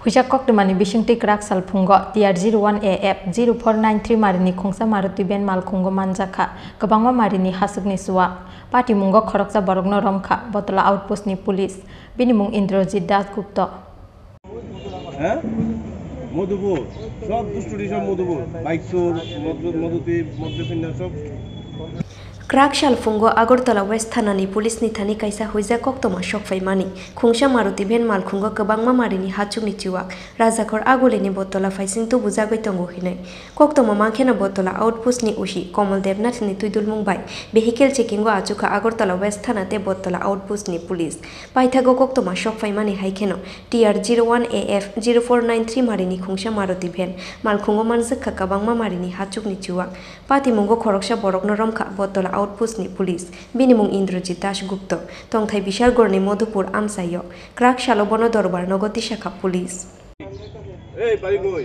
Huja Koktumani Bishingti Krak Salpungo, TR01AF 0493 Marini Kungsa Maruti Ben Malkungo Manjaka, Kabangma Marini Hasugni Suwa, Pati Mungo Koroksa Borogno Romka, Botola Outpost ni Police, Binimung Indrojit Das Gupta. Madhupur সব দুষ্টুটি সব Madhupur bike চোর মধুতি মদ্যপিণ্ড সব Krak Salpungo Agortala West Thanani Police ni thani kaisa huija koktoma shokfaimani khungsa Maruti Ben Malkhungo kabangma marini hachungni chiwak Rajakor agolini botola faisingtu bujagoi tongo hinai koktoma mangkhena botola outpost ni usi Komal Devnath ni tuidul mungbai vehicle checking go achuka Agortala West Thanate botola outpost ni police paithago koktoma shokfaimani haikheno TR01AF 0493 marini khungsa Maruti Ben Malkhungo manjakha kabangma marini hachungni chiwak patimungo khoroksa borokno romkha botola Outpost ni Police, Binimung Indrojit Das Gupta, Tongthai Bishalgor ni Modhupur Amsayo, Krak Shalobono Dorbar Nogoti Shakha Police. এই বাড়ি কই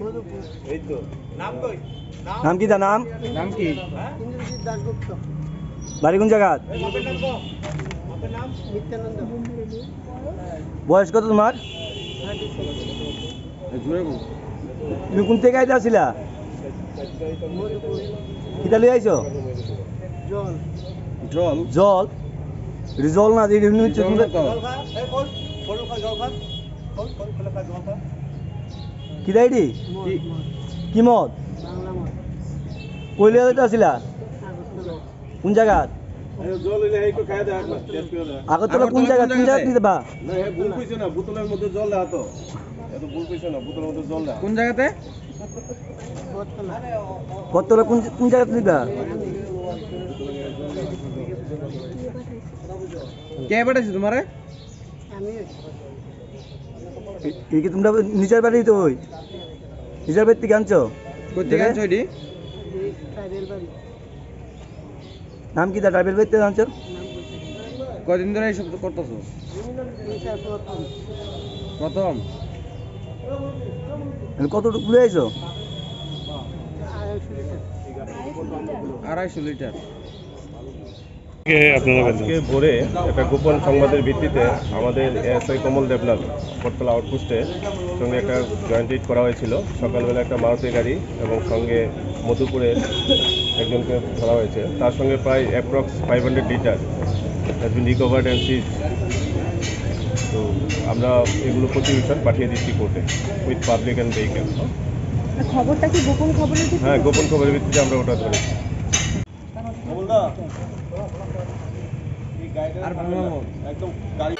মধুপুর এই তো নাম কই নাম কি দা নাম কি ইন্দ্রজিৎ দাস গুপ্ত বাড়ি কোন জায়গা আপনার নাম কো আপনার নাম নিত্যানন্দ বয়স কত তোমার 36 জুড়ে গো তুমি কোন থেকে আইতাছিলা মধুপুর কিটা লই আইছো জল জল জল রিজল না দিই নিউ জল খা এই কোন কোন খা জল খা কোন খা জল খা কি দাইডি কি মদ বাংলা মদ কইলে যাইতা ছিলা কোন জায়গা জল হইলে এই কো খায় দে একবার টেস্ট করে আগতলা কোন জায়গা দিবা না হে ভুল কইছো না বোতলের মধ্যে জল দাও তো এত ভুল কইছো না বোতলের মধ্যে জল দাও কোন জায়গাতে বোতলে কোন জায়গাতে দিবা কে পাঠাইছো তোমারে আমি এই কি তোমরা নিজের বাড়ি তো হই নিজের বাড়ি থেকে আনছো কই থেকে আনছো এডি ট্রাইবেল বাড়ি নাম কি দা ট্রাইবেল বাড়ি থেকে আনছো কয়দিন ধরে এইসব করতেছো প্রথম কতটুকু লয়ে আইছো 250 লিটার আজকে ভোরে একটা গোপন সংবাদের ভিত্তিতে আমাদের এসআই কমল দেবনাথ বটতলা আউটপোস্টের সঙ্গে একটা জয়েন্ট রেড করা হয়েছিল। সকালবেলা একটা মারুতি গাড়ি এবং সঙ্গে মধুপুরের একজনকে ধরা হয়েছে। তার সঙ্গে প্রায় approx 500 litre has been recovered and seize. তো আমরা এগুলো প্রতিবেদন পাঠিয়ে দিচ্ছি কোর্টে উইথ পাবলিক অ্যান্ড ভেহিকেল। খবরটা কি গোপন খবরের ভিত্তিতে? হ্যাঁ, গোপন খবরের ভিত্তিতে আমরা ওটা ধরেছি। আর একদম গাড়ি